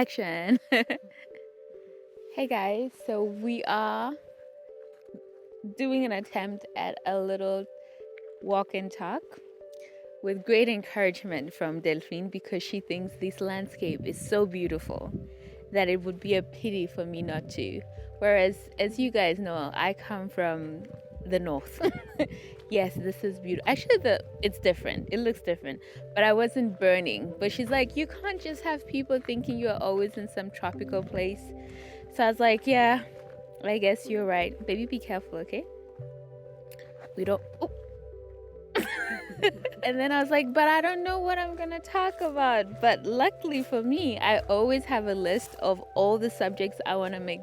Action. Hey guys, so we are doing an attempt at a little walk and talk with great encouragement from Delphine because she thinks this landscape is so beautiful that it would be a pity for me not to. Whereas, as you guys know, I come from the north. Yes, this is beautiful. Actually, it's different. It looks different. But I wasn't burning. But she's like, you can't just have people thinking you're always in some tropical place. So I was like, yeah, I guess you're right. Baby, be careful, okay? We don't... Oh. And then I was like, but I don't know what I'm going to talk about. But luckily for me, I always have a list of all the subjects I want to make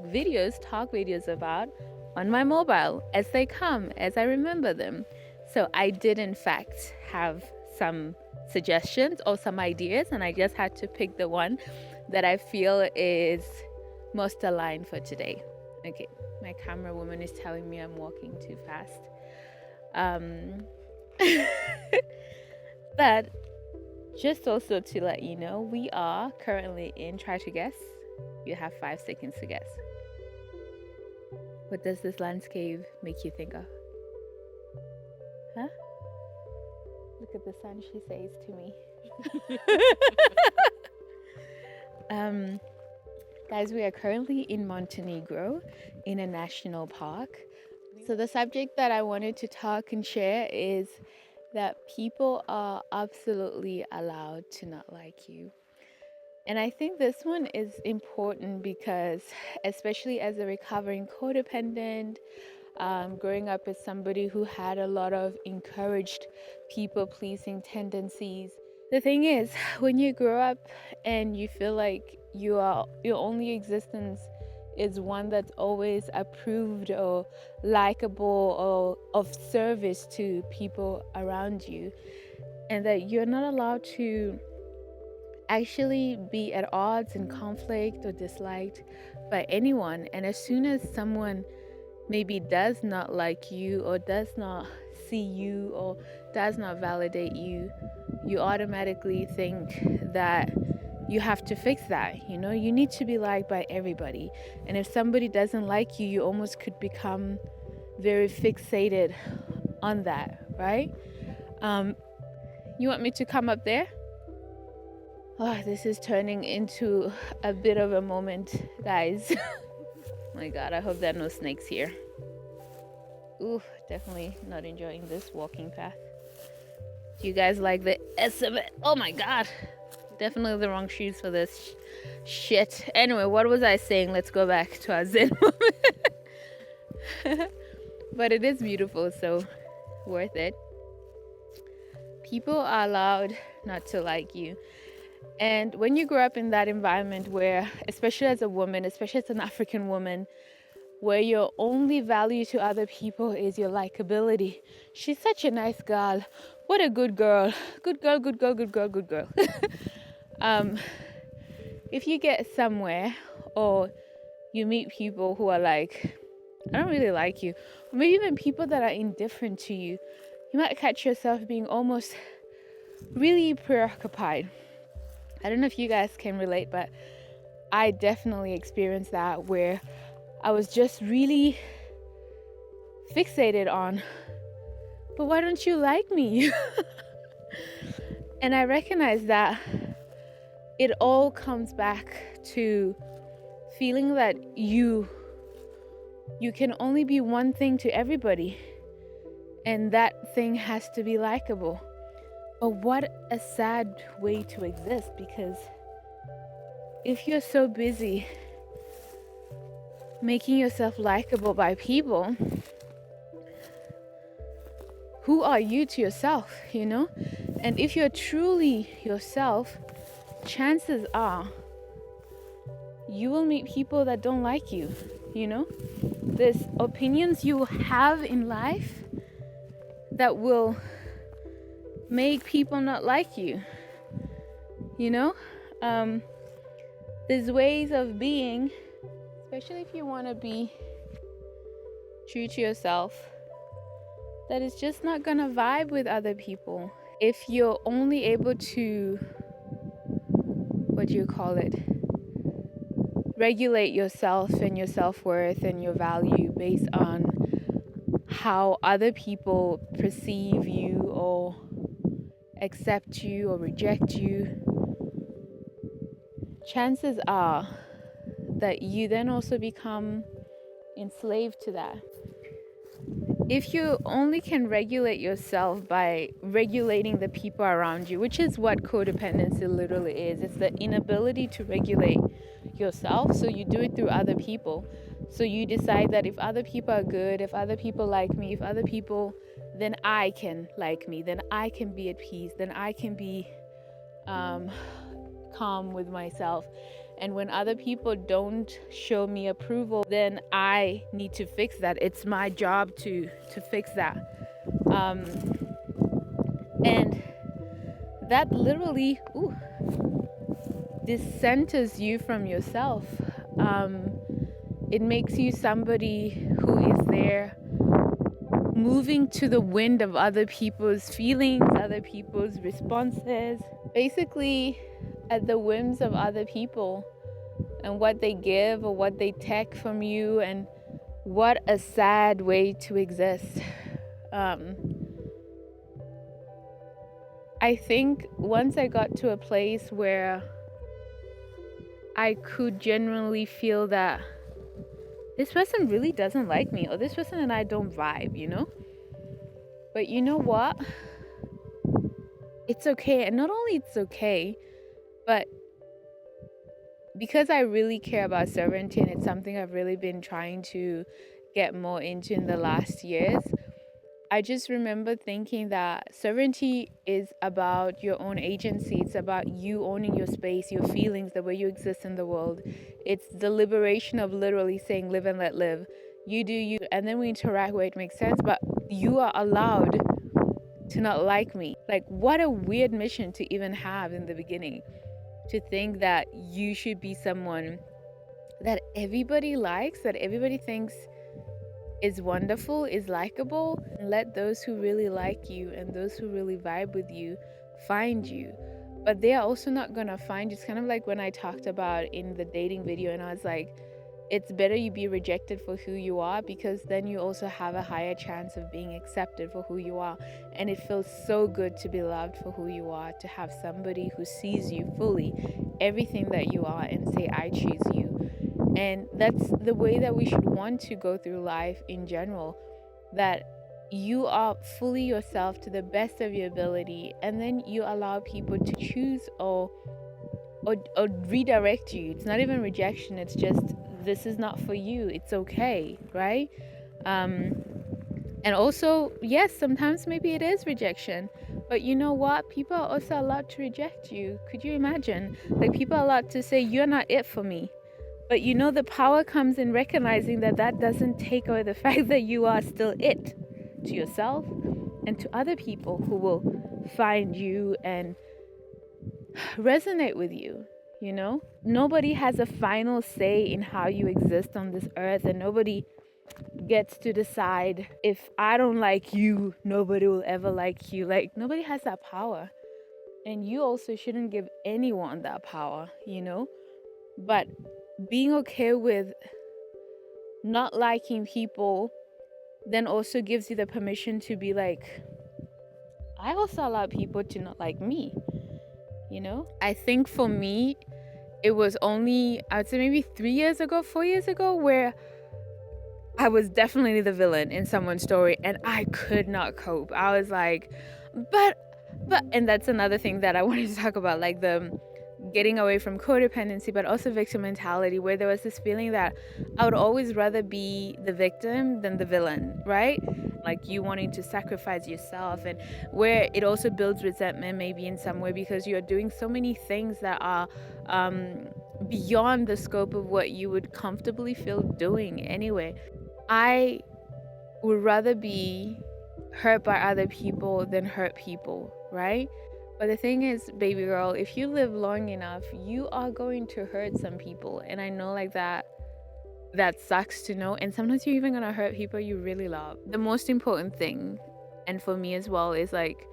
talk videos about on my mobile as they come, as I remember them. So I did, in fact, have some suggestions or some ideas, and I just had to pick the one that I feel is most aligned for today. Okay, my camera woman is telling me I'm walking too fast. But just also to let you know, we are currently in Try to Guess. You have 5 seconds to guess. What does this landscape make you think of? Huh? Look at the sun, she says to me. Guys, we are currently in Montenegro in a national park. So the subject that I wanted to talk and share is that people are absolutely allowed to not like you. And I think this one is important because, especially as a recovering codependent, growing up as somebody who had a lot of encouraged people-pleasing tendencies. The thing is, when you grow up and you feel like your only existence is one that's always approved or likable or of service to people around you, and that you're not allowed to actually be at odds and conflict or disliked by anyone. And as soon as someone maybe does not like you or does not see you or does not validate you, you automatically think that you have to fix that. You know, you need to be liked by everybody. And if somebody doesn't like you, you almost could become very fixated on that, right? You want me to come up there? Oh, this is turning into a bit of a moment, guys. My God, I hope there are no snakes here. Ooh, definitely not enjoying this walking path. Do you guys like the S of it? Oh my God. Definitely the wrong shoes for this shit. Anyway, what was I saying? Let's go back to our Zen moment. But it is beautiful, so worth it. People are allowed not to like you. And when you grow up in that environment where, especially as a woman, especially as an African woman, where your only value to other people is your likability. She's such a nice girl. What a good girl. Good girl, good girl, good girl, good girl. If you get somewhere or you meet people who are like, I don't really like you, or maybe even people that are indifferent to you, you might catch yourself being almost really preoccupied. I don't know if you guys can relate, but I definitely experienced that where I was just really fixated on, but why don't you like me? And I recognize that it all comes back to feeling that you can only be one thing to everybody, and that thing has to be likable. But what a sad way to exist, because if you're so busy making yourself likable by people, who are you to yourself, you know? And if you're truly yourself, chances are you will meet people that don't like you, you know? There's opinions you have in life that will make people not like you, you know? There's ways of being, especially if you want to be true to yourself, that is just not gonna vibe with other people. If you're only able to, what do you call it? regulate yourself and your self-worth and your value based on how other people perceive you or accept you or reject you, chances are that you then also become enslaved to that. If you only can regulate yourself by regulating the people around you, which is what codependency literally is, it's the inability to regulate yourself, so you do it through other people. So you decide that if other people are good, if other people like me, if other people, then I can like me, then I can be at peace, then I can be calm with myself. And when other people don't show me approval, then I need to fix that. It's my job to fix that. And that literally dissenters you from yourself. It makes you somebody who is there moving to the wind of other people's feelings, other people's responses, basically at the whims of other people and what they give or what they take from you. And what a sad way to exist. I think once I got to a place where I could genuinely feel that this person really doesn't like me, or this person and I don't vibe, you know? But you know what? It's okay. And not only it's okay, but because I really care about sovereignty, and it's something I've really been trying to get more into in the last years, I just remember thinking that sovereignty is about your own agency. It's about you owning your space, your feelings, the way you exist in the world. It's the liberation of literally saying live and let live. You do you, and then we interact where it makes sense, but you are allowed to not like me. Like, what a weird mission to even have in the beginning, to think that you should be someone that everybody likes, that everybody thinks is wonderful, is likable. Let those who really like you and those who really vibe with you find you. But they are also not gonna find you. It's kind of like when I talked about in the dating video, and I was like, it's better you be rejected for who you are, because then you also have a higher chance of being accepted for who you are. And it feels so good to be loved for who you are, to have somebody who sees you fully, everything that you are, and say, I choose you. And that's the way that we should want to go through life in general, that you are fully yourself to the best of your ability, and then you allow people to choose or redirect you. It's not even rejection, it's just, this is not for you, it's okay, right? And also, yes, sometimes maybe it is rejection, but you know what? People are also allowed to reject you. Could you imagine? Like, people are allowed to say, you're not it for me. But you know, the power comes in recognizing that that doesn't take away the fact that you are still it to yourself and to other people who will find you and resonate with you, you know? Nobody has a final say in how you exist on this earth, and nobody gets to decide, if I don't like you, nobody will ever like you. Like, nobody has that power. And you also shouldn't give anyone that power, you know? But being okay with not liking people then also gives you the permission to be like, I also allow people to not like me, you know? I think for me, it was only, I would say maybe 3 years ago, 4 years ago, where I was definitely the villain in someone's story, and I could not cope. I was like, but, and that's another thing that I wanted to talk about, like the getting away from codependency, but also victim mentality, where there was this feeling that I would always rather be the victim than the villain, right? Like, you wanting to sacrifice yourself, and where it also builds resentment maybe in some way, because you're doing so many things that are beyond the scope of what you would comfortably feel doing anyway. I would rather be hurt by other people than hurt people, right? But the thing is, baby girl, if you live long enough, you are going to hurt some people. And I know, like, that sucks to know. And sometimes you're even gonna hurt people you really love. The most important thing, and for me as well, is like,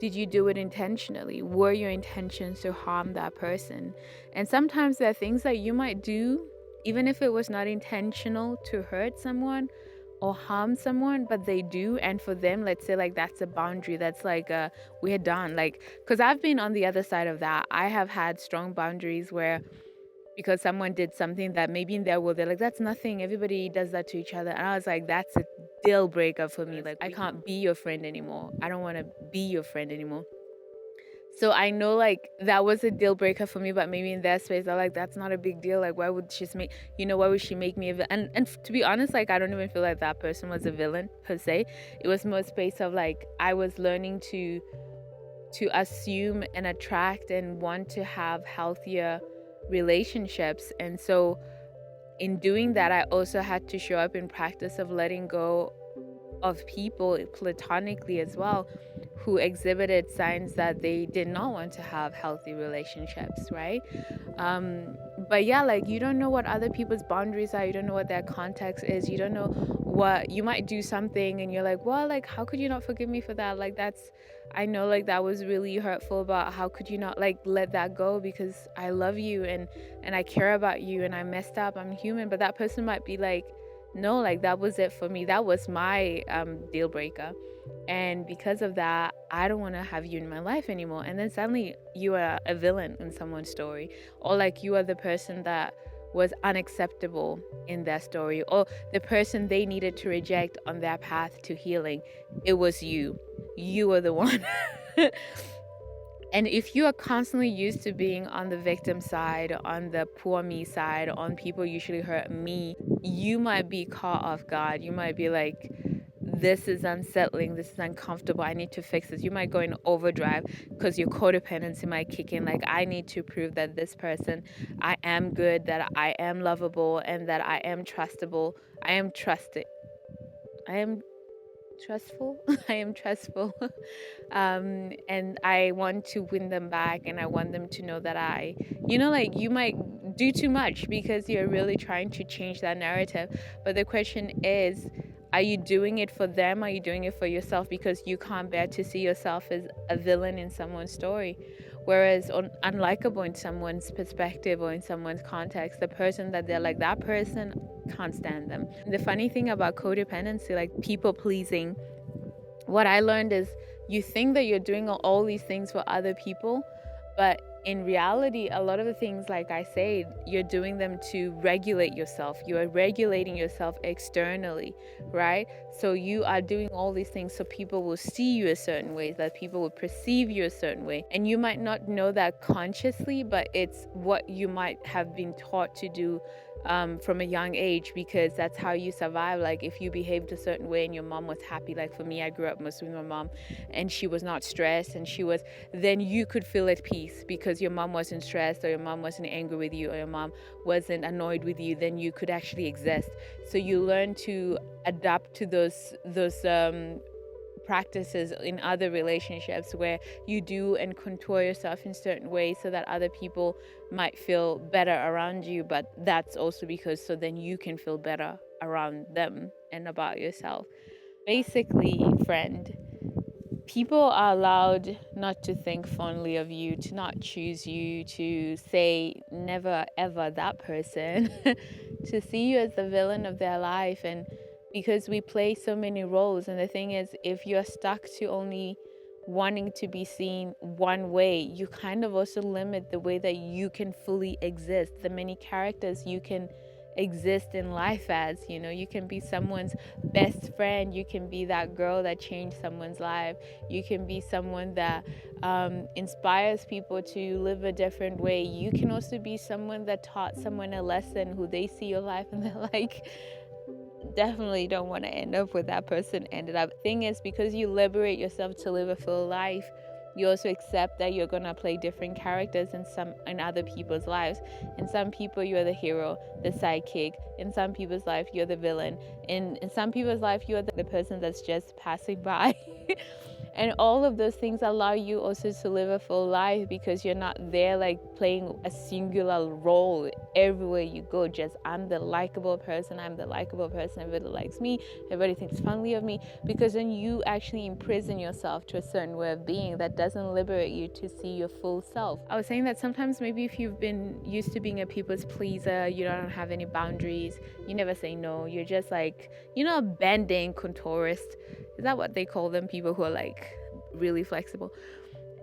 did you do it intentionally? Were your intentions to harm that person? And sometimes there are things that you might do even if it was not intentional to hurt someone or harm someone, but they do. And for them, let's say like that's a boundary, that's like we're done. Like, because I've been on the other side of that. I have had strong boundaries where, because someone did something that maybe in their world they're like, that's nothing, everybody does that to each other, and I was like, that's a deal breaker for me. Like, I can't be your friend anymore. I don't want to be your friend anymore. So I know like that was a deal breaker for me, but maybe in their space they're like, that's not a big deal. Like, why would she make, why would she make me a villain? And to be honest, like, I don't even feel like that person was a villain per se. It was more space of like, I was learning to assume and attract and want to have healthier relationships. And so in doing that, I also had to show up in practice of letting go of people platonically as well, who exhibited signs that they did not want to have healthy relationships, right? But yeah, like, you don't know what other people's boundaries are. You don't know what their context is. You don't know what, you might do something and you're like, well, like, how could you not forgive me for that? Like, that's, I know, like, that was really hurtful, but how could you not, like, let that go? Because I love you and I care about you and I messed up, I'm human. But that person might be like, no, like, that was it for me. That was my deal breaker. And because of that, I don't want to have you in my life anymore. And then suddenly you are a villain in someone's story, or like you are the person that was unacceptable in their story, or the person they needed to reject on their path to healing. It was you. You were the one. And if you are constantly used to being on the victim side, on the poor me side, on people usually hurt me, you might be caught off guard. You might be like, this is unsettling, this is uncomfortable, I need to fix this. You might go in overdrive because your codependency might kick in. Like, I need to prove that this person, I am good, that I am lovable, and that I am trustable. I am trusted. I am trustful. I am trustful. And I want to win them back, and I want them to know that like, you might do too much because you're really trying to change that narrative. But the question is, are you doing it for them? Are you doing it for yourself? Because you can't bear to see yourself as a villain in someone's story. Whereas unlikable in someone's perspective or in someone's context, the person that they're like, that person, can't stand them. The funny thing about codependency, like people pleasing, what I learned is you think that you're doing all these things for other people, but in reality, a lot of the things, like I said, you're doing them to regulate yourself. You are regulating yourself externally, right? So you are doing all these things so people will see you a certain way, that people will perceive you a certain way. And you might not know that consciously, but it's what you might have been taught to do from a young age, because that's how you survive. Like, if you behaved a certain way and your mom was happy, like for me, I grew up mostly with my mom, and she was not stressed, and then you could feel at peace because your mom wasn't stressed, or your mom wasn't angry with you, or your mom wasn't annoyed with you. Then you could actually exist. So you learn to adapt to those practices in other relationships, where you do and contour yourself in certain ways so that other people might feel better around you. But that's also because so then you can feel better around them and about yourself. Basically, friend, people are allowed not to think fondly of you, to not choose you, to say never ever that person, to see you as the villain of their life. And because we play so many roles, and the thing is, if you're stuck to only wanting to be seen one way, you kind of also limit the way that you can fully exist, the many characters you can exist in life as. You can be someone's best friend, you can be that girl that changed someone's life, you can be someone that inspires people to live a different way. You can also be someone that taught someone a lesson, who they see your life and they're like, definitely don't want to end up where that person ended up. Thing is, because you liberate yourself to live a full life, you also accept that you're gonna play different characters in other people's lives. In some people, you're the hero, the sidekick. In some people's life, you're the villain. In some people's life, you're the person that's just passing by. And all of those things allow you also to live a full life, because you're not there like playing a singular role everywhere you go. Just I'm the likable person, everybody likes me, everybody thinks fondly of me. Because then you actually imprison yourself to a certain way of being that doesn't liberate you to see your full self. I was saying that sometimes maybe if you've been used to being a people's pleaser, you don't have any boundaries, you never say no, you're just like, a bending contourist. Is that what they call them? People who are like really flexible.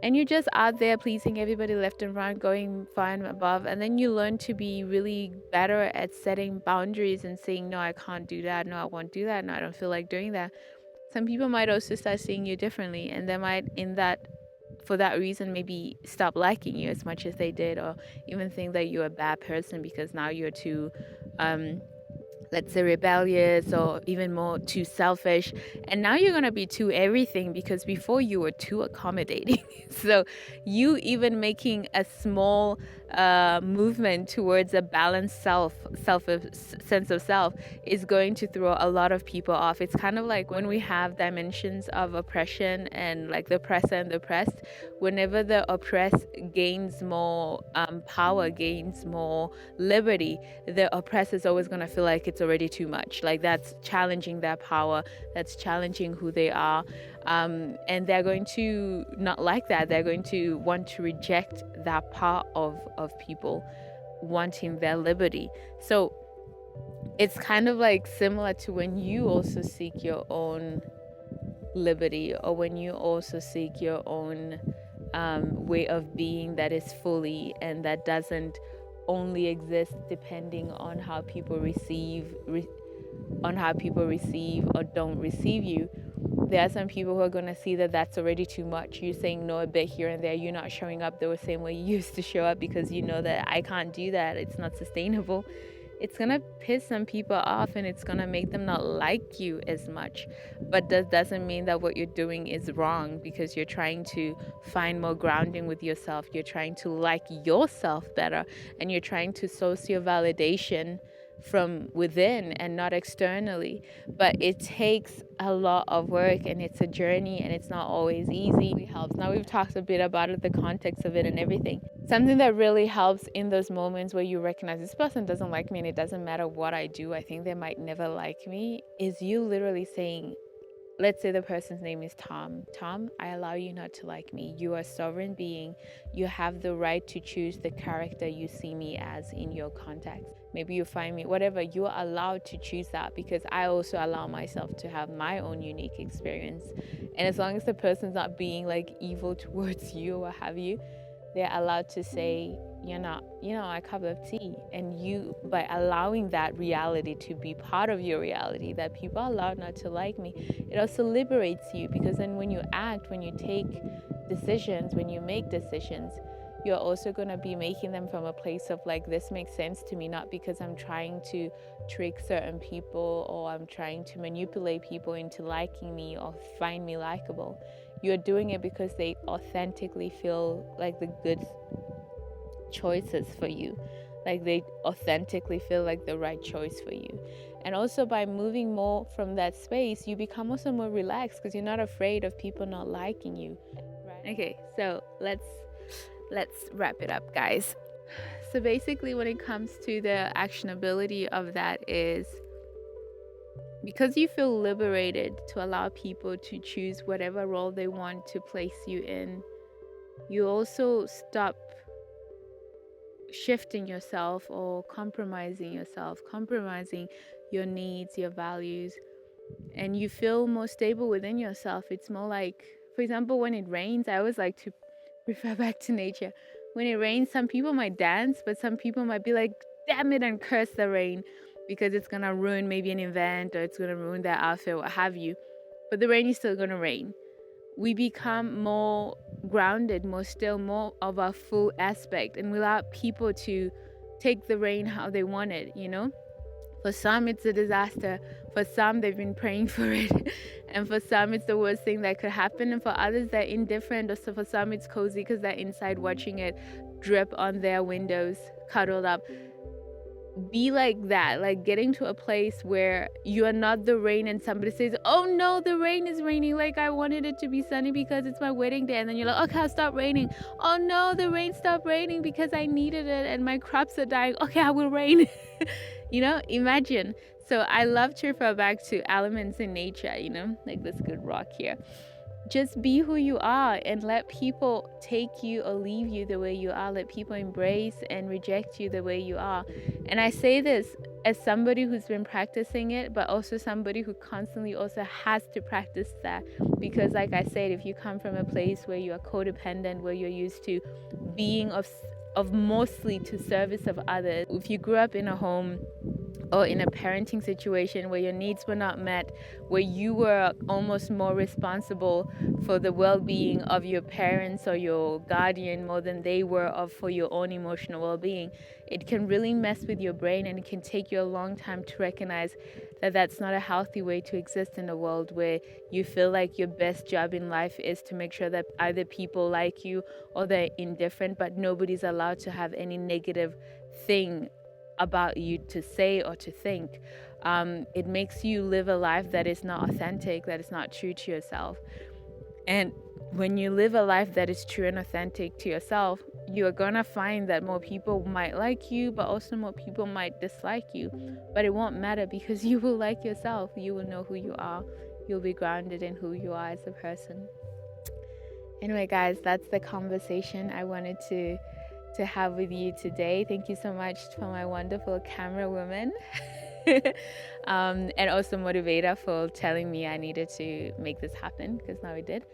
And you're just out there pleasing everybody left and right, going far and above. And then you learn to be really better at setting boundaries and saying, no, I can't do that. No, I won't do that. No, I don't feel like doing that. Some people might also start seeing you differently, and they might, for that reason, maybe stop liking you as much as they did, or even think that you're a bad person because now you're too let's say rebellious, or even more too selfish. And now you're going to be too everything, because before you were too accommodating. So you even making a small movement towards a balanced sense of self is going to throw a lot of people off. It's kind of like when we have dimensions of oppression and like the oppressor and the oppressed. Whenever the oppressed gains more power, gains more liberty, the oppressor is always going to feel like it's already too much. Like that's challenging their power, that's challenging who they are. And they're going to not like that. They're going to want to reject that part of people wanting their liberty. So it's kind of like similar to when you also seek your own liberty, or when you also seek your own way of being that is fully, and that doesn't only exist depending on how people receive or don't receive you. There are some people who are going to see that that's already too much. You're saying no a bit here and there. You're not showing up the same way you used to show up, because you know that I can't do that. It's not sustainable. It's going to piss some people off, and it's going to make them not like you as much. But that doesn't mean that what you're doing is wrong, because you're trying to find more grounding with yourself. You're trying to like yourself better, and you're trying to source your validation from within and not externally. But it takes a lot of work, and it's a journey, and it's not always easy. It helps. Now we've talked a bit about it, the context of it and everything. Something that really helps in those moments where you recognize this person doesn't like me and it doesn't matter what I do, I think they might never like me, is you literally saying, let's say the person's name is Tom. Tom, I allow you not to like me. You are a sovereign being. You have the right to choose the character you see me as in your context. Maybe you find me, whatever, you are allowed to choose that, because I also allow myself to have my own unique experience. And as long as the person's not being like evil towards you or what have you, they're allowed to say, you're not, a cup of tea. And you, by allowing that reality to be part of your reality, that people are allowed not to like me, it also liberates you, because then when you act, when you take decisions, when you make decisions, you're also going to be making them from a place of like, this makes sense to me, not because I'm trying to trick certain people or I'm trying to manipulate people into liking me or find me likable. You're doing it because they authentically feel like the good choices for you. Like they authentically feel like the right choice for you. And also by moving more from that space, you become also more relaxed, because you're not afraid of people not liking you. Right? Okay, so let's wrap it up, guys. So basically when it comes to the actionability of that is, because you feel liberated to allow people to choose whatever role they want to place you in, you also stop shifting yourself or compromising your needs, your values, and you feel more stable within yourself. It's more like, for example, when it rains, I always like to refer back to nature. When it rains, some people might dance, but some people might be like, damn it, and curse the rain, because it's gonna ruin maybe an event, or it's gonna ruin their outfit, what have you. But the rain is still gonna rain. We become more grounded, more still, more of a full aspect, and we allow people to take the rain how they want it, For some, it's a disaster. For some, they've been praying for it. And for some, it's the worst thing that could happen. And for others, they're indifferent. Or so for some, it's cozy because they're inside watching it drip on their windows, cuddled up. be like that, like getting to a place where you are not the rain and somebody says, oh no, the rain is raining, like I wanted it to be sunny because it's my wedding day, and then you're like, okay, I'll stop raining. Oh no, the rain stopped raining because I needed it and my crops are dying. Okay, I will rain. Imagine. So I love to refer back to elements in nature, like this good rock here. Just be who you are and let people take you or leave you the way you are. Let people embrace and reject you the way you are. And I say this as somebody who's been practicing it, but also somebody who constantly also has to practice that. Because like I said, if you come from a place where you are codependent, where you're used to being of mostly to service of others, if you grew up in a home or in a parenting situation where your needs were not met, where you were almost more responsible for the well-being of your parents or your guardian more than they were for your own emotional well-being, it can really mess with your brain, and it can take you a long time to recognize that that's not a healthy way to exist in a world where you feel like your best job in life is to make sure that either people like you or they're indifferent, but nobody's allowed to have any negative thing about you to say or to think. It makes you live a life that is not authentic, that is not true to yourself. And when you live a life that is true and authentic to yourself, you are gonna find that more people might like you, but also more people might dislike you. But it won't matter, because you will like yourself. You will know who you are. You'll be grounded in who you are as a person. Anyway, guys, that's the conversation I wanted to have with you today. Thank you so much for my wonderful camera woman and also motivator for telling me I needed to make this happen, because now it did.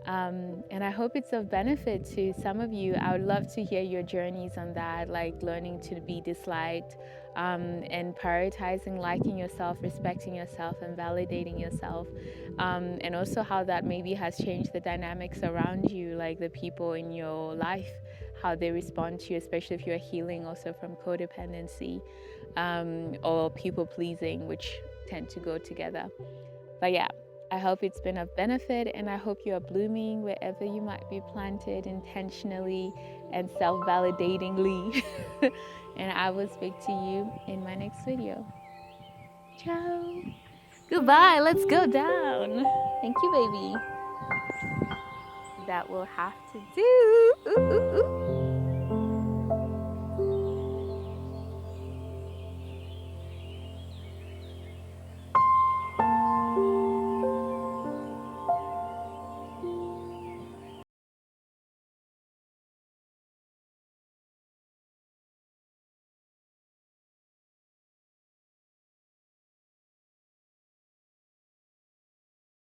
And I hope it's of benefit to some of you. I would love to hear your journeys on that, like learning to be disliked, and prioritizing liking yourself, respecting yourself, and validating yourself, and also how that maybe has changed the dynamics around you, like the people in your life, how they respond to you, especially if you're healing also from codependency or people-pleasing, which tend to go together. But yeah, I hope it's been of benefit, and I hope you are blooming wherever you might be planted, intentionally and self-validatingly. And I will speak to you in my next video. Ciao. Goodbye. Let's go down. Thank you, baby. That will have to do. Ooh, ooh, ooh.